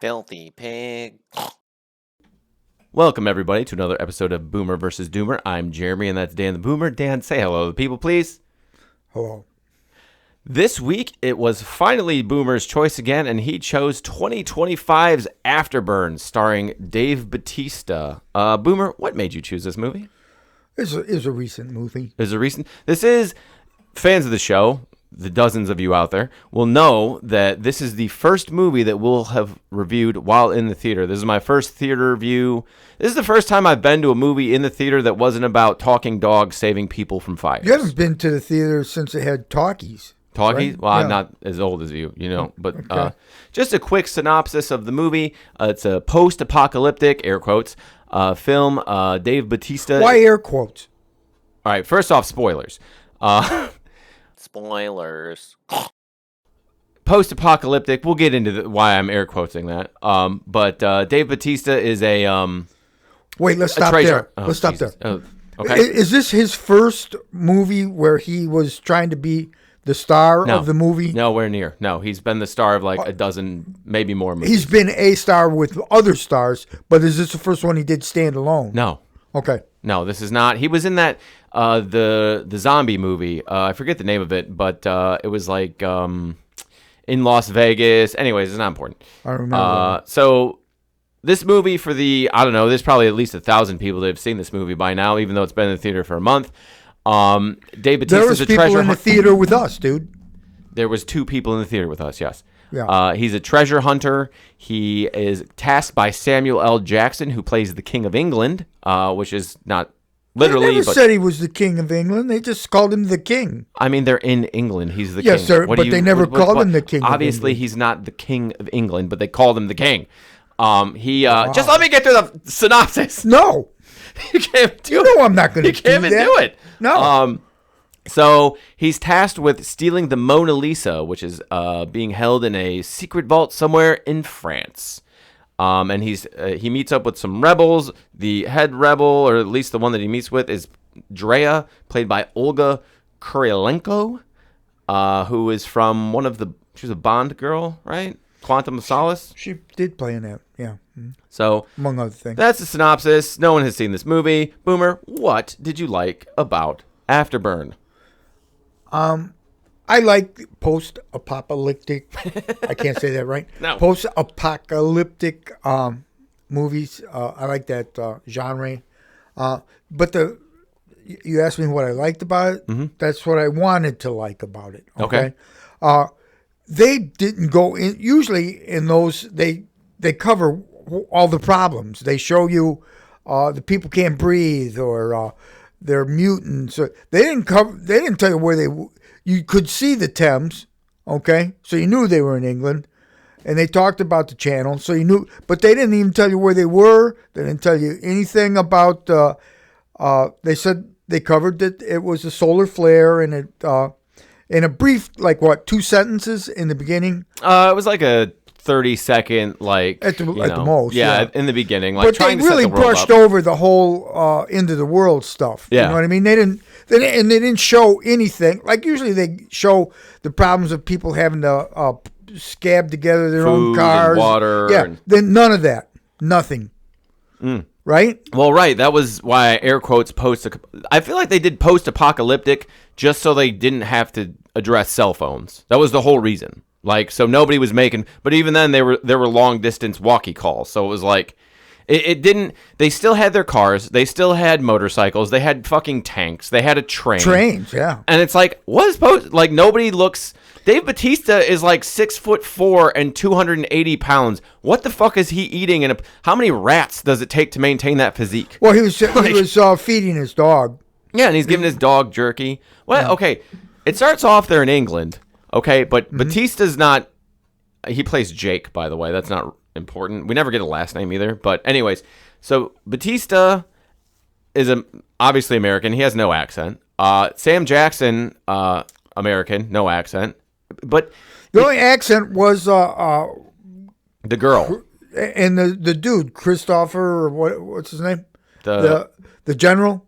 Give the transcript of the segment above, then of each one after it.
Filthy pig. Welcome, everybody, to another episode of Boomer vs. Doomer. I'm Jeremy, and that's Dan the Boomer. Dan, say hello to the people, please. Hello. This week, it was finally Boomer's choice again, and he chose 2025's Afterburn, starring Dave Batista. Boomer, what made you choose this movie? It's a recent movie. This is, fans of the show, the dozens of you out there, will know that this is the first movie that we'll have reviewed while in the theater. This is my first theater review. This is the first time I've been to a movie in the theater that wasn't about talking dogs saving people from fires. You haven't been to the theater since they had talkies. Talkies? Right? Well, Yeah. I'm not as old as you know. But Okay. just a quick synopsis of the movie. It's a post-apocalyptic, air quotes, film. Dave Batista. Why air quotes? All right, first off, spoilers. Spoilers. Post-apocalyptic. We'll get into why I'm air quoting that. But Dave Batista is a Wait, let's a stop treasure. there. Let's stop Jesus. there. Oh, okay. Is this his first movie where he was trying to be the star of the movie? Nowhere near. No, he's been the star of like a dozen, maybe more movies. He's been a star with other stars, but is this the first one he did stand alone? No. Okay. No, this is not. He was in that the zombie movie. I forget the name of it, but it was like in Las Vegas. Anyways, it's not important. I remember. So this movie for there's probably at least 1,000 people that have seen this movie by now, even though it's been in the theater for a month. Dave There Batista's was a people treasure in the hunter. theater with us, dude. There was 2 people in the theater with us, yes. Yeah. He's a treasure hunter. He is tasked by Samuel L. Jackson, who plays the King of England, which is not literally. They never but said he was the king of England. They just called him the king. I mean, they're in England. He's the king. Yes, sir, but they never called him the king of Obviously, England. he's not the King of England, but they called him the king. Just let me get through the synopsis. No. You can't do You it. know I'm not going to You do can't that. even do it. No. So he's tasked with stealing the Mona Lisa, which is being held in a secret vault somewhere in France. And he meets up with some rebels. The head rebel, or at least the one that he meets with, is Drea, played by Olga Kurylenko, who is from she was a Bond girl, right? Quantum of Solace. She did play in that, yeah. So Among other things. that's the synopsis. No one has seen this movie. Boomer, what did you like about Afterburn? I like post-apocalyptic. I can't say that right. No. Post-apocalyptic movies. I like that genre. But you asked me what I liked about it. Mm-hmm. That's what I wanted to like about it. Okay. They didn't go in. Usually in those, they cover all the problems. They show you the people can't breathe or they're mutants. They didn't tell you where you could see the Thames, okay? So you knew they were in England. And they talked about the channel, so you knew. But they didn't even tell you where they were. They didn't tell you anything about. They said they covered that it was a solar flare, and it in a brief, 2 sentences in the beginning. It was like a 30-second, At the most, Yeah, yeah. in the beginning, But they trying to really set the world brushed up. over the whole end of the world stuff. Yeah. You know what I mean? They didn't show anything. Like usually they show the problems of people having to scab together their Food own and cars. water Yeah. and- Then none of that. Nothing. Right? Well, right. That was why I air quotes post. I feel like they did post-apocalyptic just so they didn't have to address cell phones. That was the whole reason. So nobody was making. But even then, there were long distance walkie calls. So it was like, it didn't. They still had their cars. They still had motorcycles. They had fucking tanks. They had a train. Trains, yeah. And it's like, what is supposed? Like nobody looks. Dave Batista is like 6'4" and 280 pounds. What the fuck is he eating? And how many rats does it take to maintain that physique? Well, he was feeding his dog. Yeah, and he's giving his dog jerky. Well, okay, it starts off there in England, okay, but Batista's not. He plays Jake, by the way. That's not important. We never get a last name either. But anyways, so Batista is obviously American. He has no accent. Sam Jackson, American, no accent. But The only accent was the girl, and the dude, Christopher, or what's his name? the general.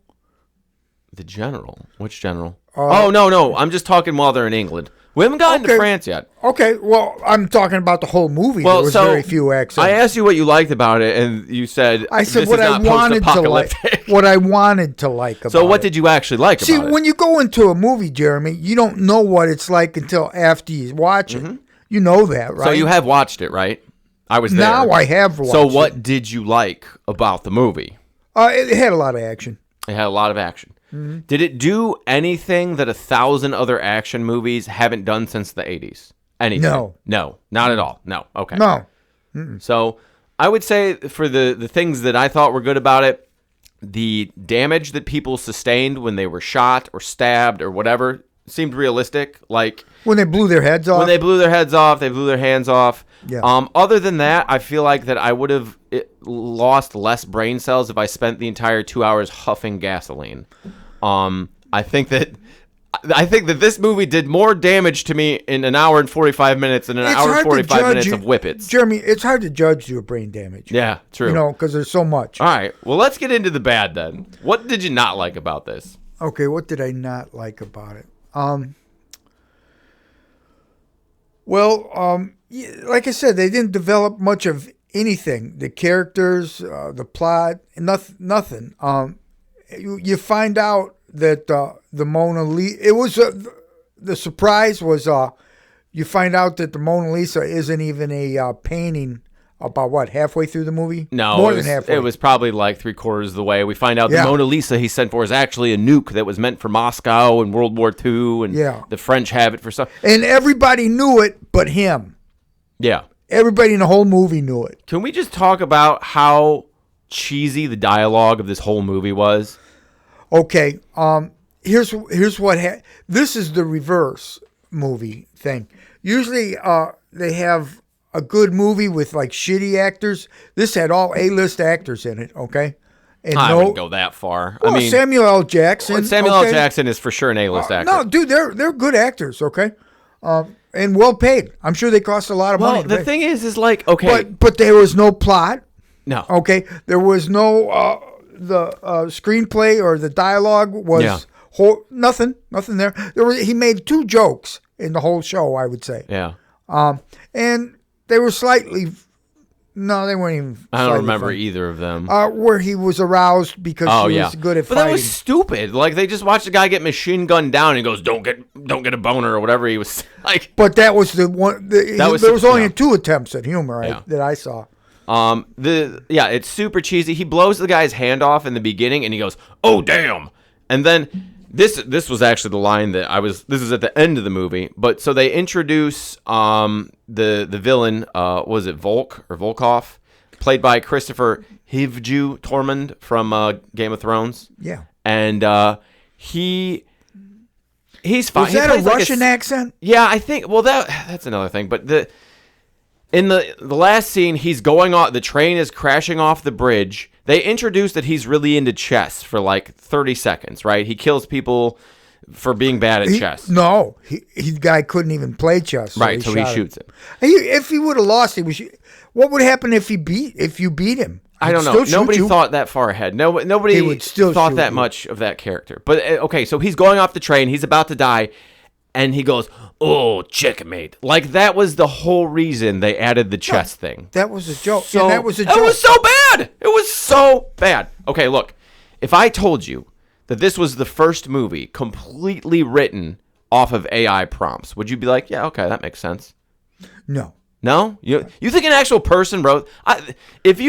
general. Which general? No. I'm just talking while they're in England. We haven't gotten to France yet. Okay, well, I'm talking about the whole movie. Well, there was so very few accents. I asked you what you liked about it, and you said I said this what is I not wanted to like. post-apocalyptic. What I wanted to like about it. So what did you actually like See, about it? when you go into a movie, Jeremy, you don't know what it's like until after you watch it. You know that, right? So you have watched it, right? I was there. Now I have watched So what it. did you like about the movie? It had a lot of action. It had a lot of action. Did it do anything that 1,000 other action movies haven't done since the 80s? Anything? No, not at all. No. Okay. No. So I would say for the things that I thought were good about it, the damage that people sustained when they were shot or stabbed or whatever seemed realistic. Like When they blew their heads off. when they blew their heads off, they blew their hands off. Yeah. Other than that, I feel like that I would have lost less brain cells if I spent the entire 2 hours huffing gasoline. I think that this movie did more damage to me in an hour and 45 minutes than an It's hour and hard to 45 judge minutes you- of whippets. Jeremy, it's hard to judge your brain damage. Yeah, true. You know, because there's so much. All right. Well, let's get into the bad then. What did you not like about this? Okay, what did I not like about it? Like I said, they didn't develop much of anything. The characters, the plot, nothing. You find out that the Mona Lisa. It was the surprise was you find out that the Mona Lisa isn't even a painting. About what, halfway through the movie? No, More it than was, halfway. it was probably like 3/4 of the way. We find out Yeah. the Mona Lisa he sent for is actually a nuke that was meant for Moscow in World War II, and Yeah. the French have it for some. And everybody knew it but him. Yeah. Everybody in the whole movie knew it. Can we just talk about how cheesy the dialogue of this whole movie was? Okay, here's what this is the reverse movie thing. Usually they have a good movie with like shitty actors. This had all A-list actors in it, okay? And I wouldn't go that far. Well, I mean, Samuel L. Jackson. Samuel L. okay? Jackson is for sure an A-list actor. No, dude, they're good actors, okay? And well paid. I'm sure they cost a lot of money. Well, to the pay. thing is like, okay, But there was no plot. no. Okay, there was no the screenplay or the dialogue was Yeah. nothing there. He made 2 jokes in the whole show, I would say. Yeah. And they were slightly no, they weren't even. I don't slightly remember funny. either of them. Where he was aroused because he was good at but fighting. that was stupid. Like they just watched a guy get machine gunned down and he goes, don't get a boner or whatever he was like. But that was the one. There was only 2 attempts at humor that I saw. It's super cheesy. He blows the guy's hand off in the beginning and he goes, "Oh damn!" And then this was actually the line that this is at the end of the movie. But so they introduce the villain, was it Volk or Volkov, played by Christopher Hivju Tormund from Game of Thrones. Yeah. And he's fine. Was that a Russian accent? Yeah, I think. Well, that's another thing. But in the last scene, he's going off. The train is crashing off the bridge. They introduce that he's really into chess for like 30 seconds, right? He kills people for being bad at chess. No, the guy couldn't even play chess. Right, so he shoots him. If he would have lost, what would happen if you beat him? I don't know. Nobody thought that far ahead. Nobody would still thought shoot that you. much of that character. But okay, so he's going off the train. He's about to die, and he goes, "Oh, checkmate!" Like that was the whole reason they added the chess thing. That was a joke. So, that was a joke. It was so bad. It was so bad. Okay, look. If I told you that this was the first movie completely written off of AI prompts, would you be like, "Yeah, okay, that makes sense"? No. No? You think an actual person wrote... If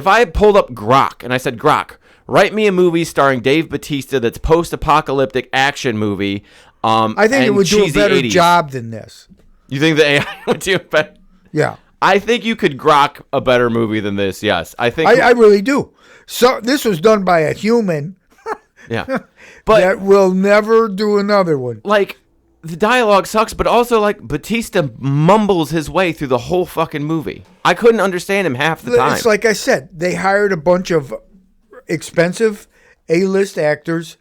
I pulled up Grok and I said, "Grok, write me a movie starring Dave Batista that's post-apocalyptic action movie. I think it would do a better 80s. job than this. You think the AI would do it better? Yeah. I think you could grok a better movie than this, yes. I think... I really do. So this was done by a human Yeah. But, that will never do another one. like, the dialogue sucks, but also, like, Batista mumbles his way through the whole fucking movie. I couldn't understand him half the time. It's like I said, they hired a bunch of expensive A-list actors,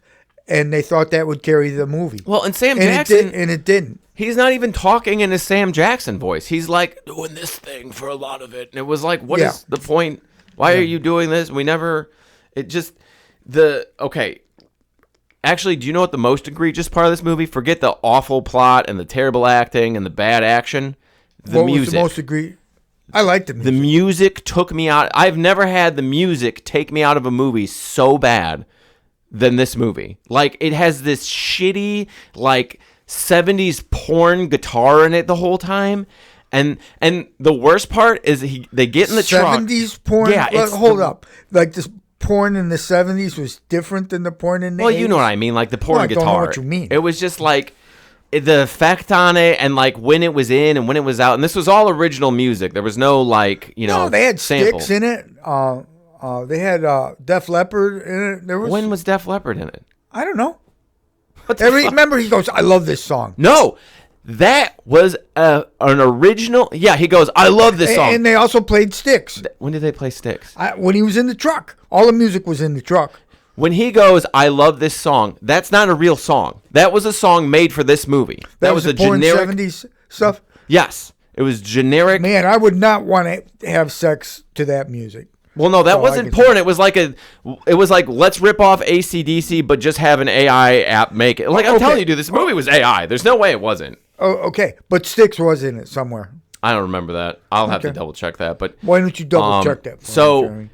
and they thought that would carry the movie. Well, and Sam and Jackson... it didn't. He's not even talking in his Sam Jackson voice. He's like doing this thing for a lot of it. And it was like, what is the point? Why are you doing this? We never, it just, okay. Actually, do you know what the most egregious part of this movie? Forget the awful plot and the terrible acting and the bad action. The what music. was the most egregious? I liked the music. The music took me out. I've never had the music take me out of a movie so bad than this movie. Like, it has this shitty, like, 70s porn guitar in it the whole time. And the worst part is they get in the truck. 70s porn? Yeah, Well, hold up. Like, this porn in the 70s was different than the porn in the 80s? Well, you know what I mean, like the porn I guitar. don't know what you mean. It was just like the effect on it and like when it was in and when it was out. And this was all original music. There was no like, No, they had sample. Sticks in it. They had Def Leppard in it. There was. When was Def Leppard in it? I don't know. What the fuck? Remember, he goes, "I love this song." No, that was an original. Yeah, he goes, I love this song. And they also played Sticks. When did they play Sticks? When he was in the truck. All the music was in the truck. When he goes, I love this song, that's not a real song. That was a song made for this movie. That was a porn generic 70s stuff. Yes, it was generic. Man, I would not want to have sex to that music. Well, no, that Oh, I wasn't can porn. It was like let's rip off AC/DC, but just have an AI app make it. Like I'm Okay. telling you, dude, this movie was AI. There's no way it wasn't. Oh, okay. But Sticks was in it somewhere. I don't remember that. I'll have to Okay. double check that. But Why don't you double check that for so me, Jeremy?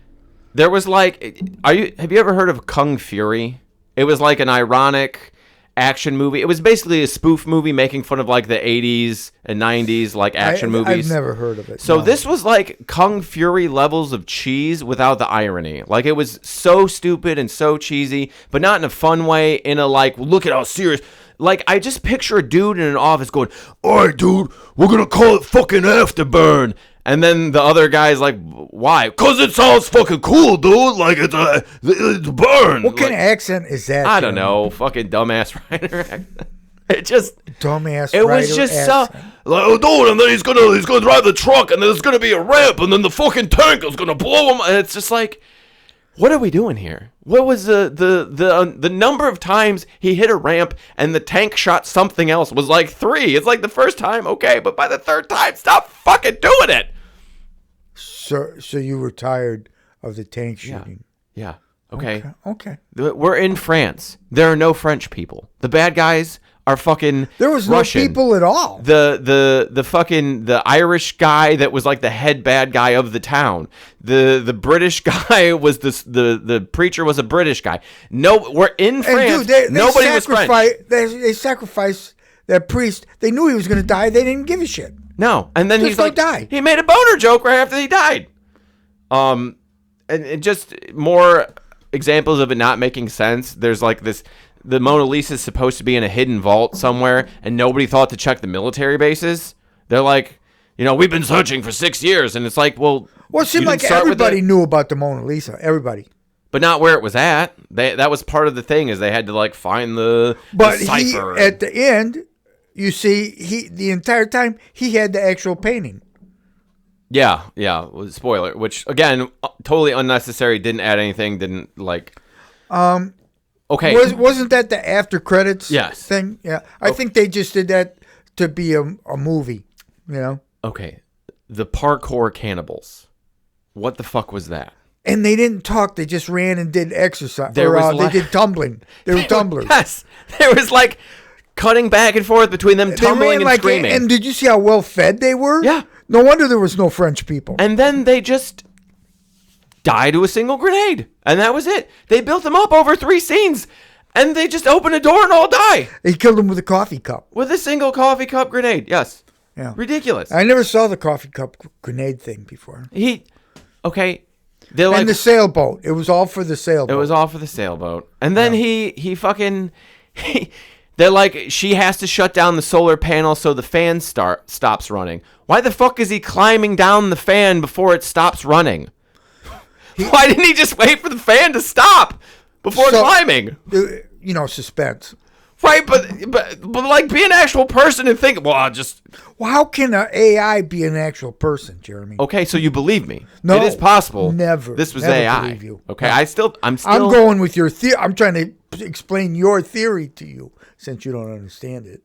there was like, have you ever heard of Kung Fury? It was like an ironic action movie. It was basically a spoof movie making fun of like the 80s and 90s like action movies. I've never heard of it. So no. this was like Kung Fury levels of cheese without the irony. Like it was so stupid and so cheesy, but not in a fun way, in a like, look at how serious. Like I just picture a dude in an office going, all right, dude, we're going to call it fucking Afterburn. And then the other guy's like, why? Because it sounds fucking cool, dude. Like it's a burn. What kind of accent is that? I don't Jeremy? know. Fucking dumbass writer accent. It just... Dumbass. It was just so like, oh, dude, and then he's gonna drive the truck, and then there's gonna be a ramp, and then the fucking tank is gonna blow him. And it's just like, what are we doing here? What was the number of times he hit a ramp and the tank shot something else was like 3? It's like the first time, okay, but by the third time, stop fucking doing it. So you were tired of the tank shooting? Yeah. Okay. Okay. We're in France. There are no French people. The bad guys are fucking There was Russian. no people at all. The fucking the Irish guy that was like the head bad guy of the town. The British guy was the preacher was a British guy. No, we're in France. And dude, Nobody was French. They sacrificed that priest. They knew he was going to die. They didn't give a shit. No, and then Just he's don't like, die. he made a boner joke right after he died. And just more examples of it not making sense. There's like this. The Mona Lisa is supposed to be in a hidden vault somewhere, and nobody thought to check the military bases. They're like, we've been searching for 6 years, and it's like, well, It seemed you like didn't start with everybody it, knew about the Mona Lisa. Everybody. but not where it was at. That was part of the thing, is they had to like find the But cipher. at the end, you see, the entire time he had the actual painting. Yeah. Spoiler, which again, totally unnecessary. Didn't add anything. Didn't like. Okay. Wasn't that the after credits Yes. thing? Yeah. I think they just did that to be a movie, Okay. The parkour cannibals. What the fuck was that? And they didn't talk. They just ran and did exercise. There was they did tumbling. They were tumblers. Yes. There was like cutting back and forth between them, They tumbling ran and screaming. And did you see how well fed they were? Yeah. No wonder there was no French people. And then they just die to a single grenade. And that was it. They built them up over 3 scenes. And they just open a door and all die. They killed them with a coffee cup. With a single coffee cup grenade. Yes. Yeah. Ridiculous. I never saw the coffee cup grenade thing before. Okay. They're like, And the sailboat. It was all for the sailboat. it was all for the sailboat. And then they're like, she has to shut down the solar panel so the fan stops running. Why the fuck is he climbing down the fan before it stops running? Why didn't he just wait for the fan to stop before climbing? Suspense. Right, but like be an actual person and think, well, I'll just... Well, how can an AI be an actual person, Jeremy? Okay, so you believe me. No, it is possible. never. This was Never AI. believe you. Okay, No. I'm still... I'm going with your theory. I'm trying to explain your theory to you since you don't understand it.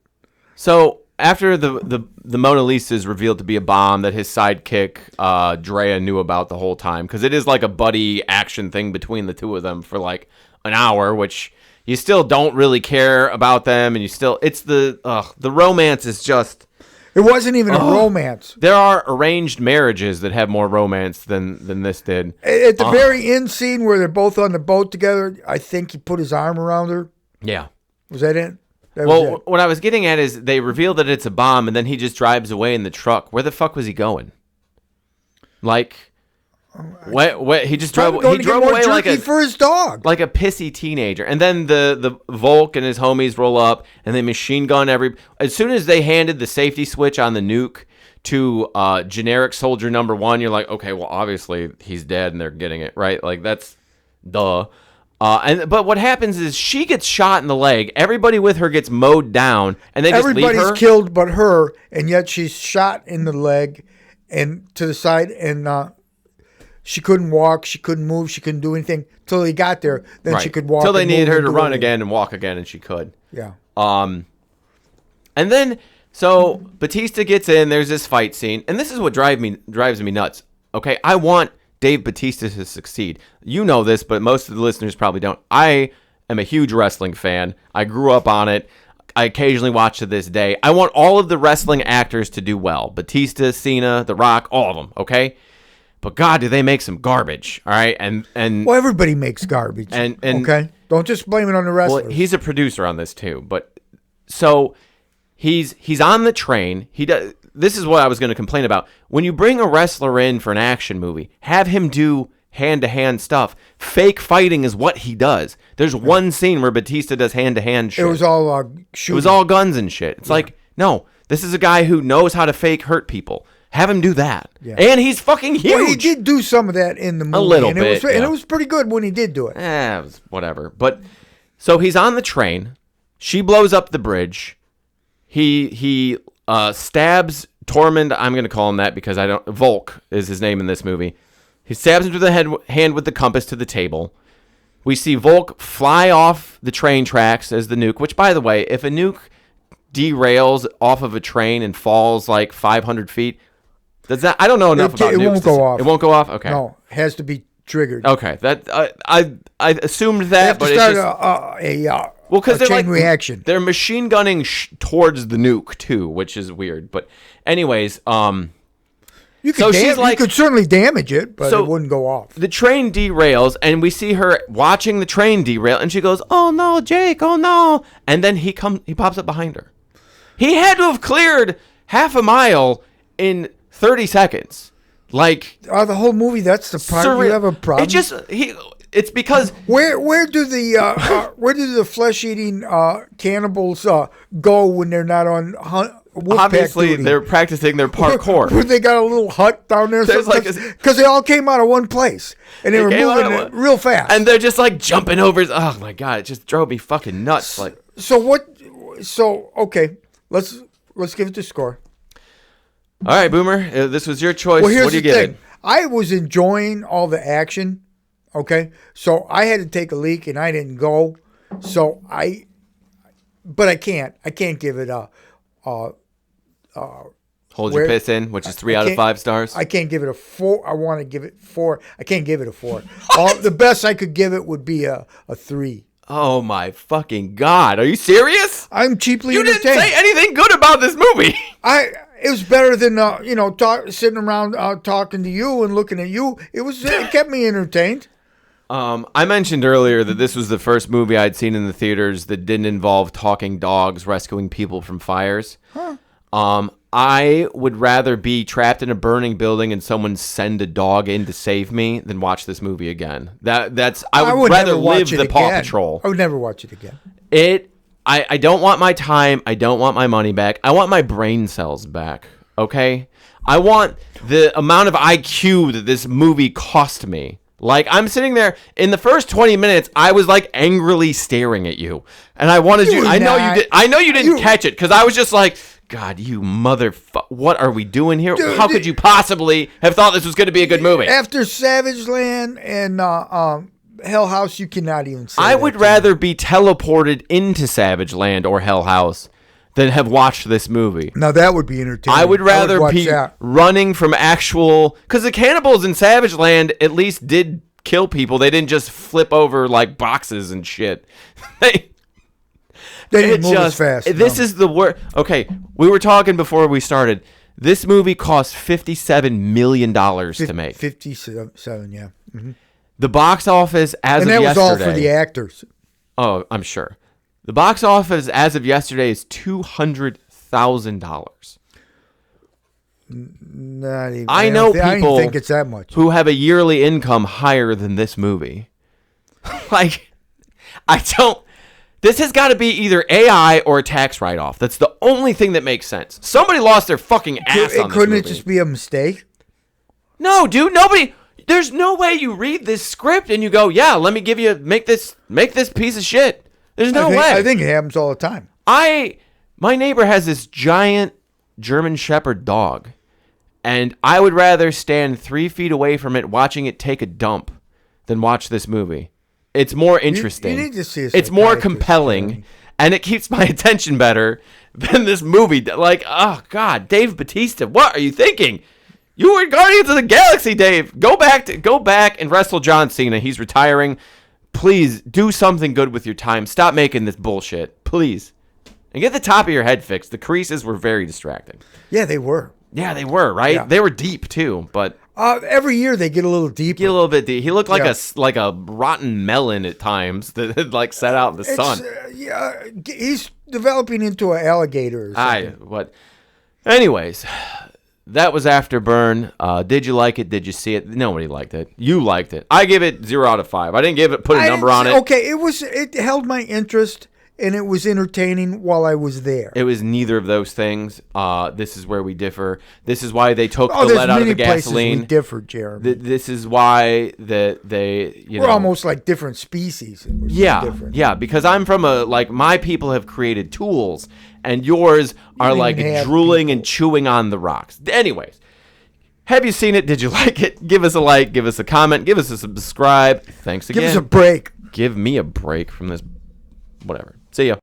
So after the Mona Lisa is revealed to be a bomb that his sidekick Drea knew about the whole time, because it is like a buddy action thing between the two of them for like an hour, which you still don't really care about them, and it's the romance is just. It wasn't even a romance. There are arranged marriages that have more romance than this did. At the very end scene where they're both on the boat together, I think he put his arm around her. Yeah. Was that it? That was it. What I was getting at is they reveal that it's a bomb, and then he just drives away in the truck. Where the fuck was he going? Like, what he just drove. He drove away like for his dog, like a pissy teenager. And then the Volk and his homies roll up, and they machine gun As soon as they handed the safety switch on the nuke to generic soldier number 1, you're like, okay, well, obviously he's dead, and they're getting it right. Like that's duh. But what happens is she gets shot in the leg. Everybody with her gets mowed down, and they just leave her. Everybody's killed but her, and yet she's shot in the leg and to the side, and she couldn't walk, she couldn't move, she couldn't do anything till he got there. Then she could walk. Till they needed her to run anything. again and walk again, and she could. Yeah. And then so Batista gets in. There's this fight scene, and this is what drives me nuts. Okay, I want Dave Batista to succeed. You know this, but most of the listeners probably don't. I am a huge wrestling fan. I grew up on it. I occasionally watch to this day. I want all of the wrestling actors to do well. Batista, Cena, The Rock, all of them, okay? But God, do they make some garbage, all right? And well, everybody makes garbage. And okay? Don't just blame it on the wrestlers. Well, he's a producer on this too. But so he's on the train. This is what I was going to complain about. When you bring a wrestler in for an action movie, have him do hand-to-hand stuff. Fake fighting is what he does. There's one scene where Batista does hand-to-hand shit. It was all shooting. It was all guns and shit. It's like, no, this is a guy who knows how to fake hurt people. Have him do that. Yeah. And he's fucking huge. Well, he did do some of that in the movie. A little bit. And it was pretty good when he did do it. It was whatever. But so he's on the train. She blows up the bridge. He stabs Tormund. I'm going to call him that because Volk is his name in this movie. He stabs him to the hand with the compass to the table. We see Volk fly off the train tracks as the nuke, which, by the way, if a nuke derails off of a train and falls like 500 feet, does that? I don't know enough about nukes. It won't go off. It won't go off? Okay. No, it has to be triggered. Okay. That I assumed that, but it's just... because they're chain reaction. They're machine gunning towards the nuke, too, which is weird. But anyways, You could certainly damage it, but it wouldn't go off. The train derails, and we see her watching the train derail, and she goes, "Oh no, Jake! Oh no!" And then he pops up behind her. He had to have cleared half a mile in 30 seconds. Like the whole movie, that's the part you have a problem. It's because where do the flesh eating cannibals go when they're not on hunt? Obviously, duty? They're practicing their parkour. Where they got a little hut down there, because they all came out of one place and they were moving real fast, and they're just like jumping over. Oh my god! It just drove me fucking nuts. Okay, let's give it the score. All right, Boomer. This was your choice. Well, here's what do you the give thing. it? I was enjoying all the action. Okay, so I had to take a leak and I didn't go. But I can't give it a. Hold your piss in, which is 3 out of 5 stars. I can't give it a 4. I want to give it 4. I can't give it a 4. The best I could give it would be a 3. Oh my fucking god! Are you serious? I'm cheaply You entertained. didn't say anything good about this movie. It was better than sitting around talking to you and looking at you. It kept me entertained. I mentioned earlier that this was the first movie I'd seen in the theaters that didn't involve talking dogs rescuing people from fires. Huh. I would rather be trapped in a burning building and someone send a dog in to save me than watch this movie again. I would rather live the Paw Patrol. I would never watch it again. I don't want my time. I don't want my money back. I want my brain cells back. Okay? I want the amount of IQ that this movie cost me. Like, I'm sitting there, in the first 20 minutes, I was, like, angrily staring at you. And I wanted you... I know you didn't catch it, because I was just like, God, you motherfucker, what are we doing here? Dude, how could you possibly have thought this was going to be a good movie? After Savage Land and Hell House, you cannot even say I would rather be teleported into Savage Land or Hell House than have watched this movie. Now, that would be entertaining. I would rather be running from actual... Because the cannibals in Savage Land at least did kill people. They didn't just flip over like boxes and shit. They didn't move as fast. This is the worst. Okay, we were talking before we started. This movie cost $57 million to make. 57, yeah. Mm-hmm. The box office as of yesterday. And that was all for the actors. Oh, I'm sure. The box office as of yesterday is $200,000. Not even. I know I people don't think it's that much. who have a yearly income higher than this movie. Like, I don't. This has got to be either AI or a tax write-off. That's the only thing that makes sense. Somebody lost their fucking ass on this Couldn't movie. it just be a mistake? No, dude. Nobody. There's no way you read this script and you go, yeah, let me make this piece of shit. There's no way. I think it happens all the time. My neighbor has this giant German Shepherd dog, and I would rather stand 3 feet away from it watching it take a dump than watch this movie. It's more interesting. You need to see it's more compelling, and it keeps my attention better than this movie. Like, oh, God, Dave Batista, what are you thinking? You were Guardians of the Galaxy, Dave. Go back and wrestle John Cena. He's retiring. Please do something good with your time. Stop making this bullshit, please. And get the top of your head fixed. The creases were very distracting. Yeah, they were. Yeah, they were, right? Yeah. They were deep, too, but... every year they get a little deeper. Get a little bit deep. He looked like a rotten melon at times that had, like, set out in the sun. Yeah, he's developing into an alligator or something. Anyways, that was Afterburn. Did you like it? Did you see it? Nobody liked it. You liked it. I give it 0 out of 5. I didn't put a number on it. Okay, it held my interest. And it was entertaining while I was there. It was neither of those things. This is where we differ. This is why they took the lead out of the gasoline. We differ, Jeremy. This is why they we're almost like different species. Yeah, because I'm from my people have created tools, and yours are like drooling and chewing on the rocks. Anyways, have you seen it? Did you like it? Give us a like, give us a comment, give us a subscribe. Thanks again. Give us a break. Give me a break from this. Whatever. See ya.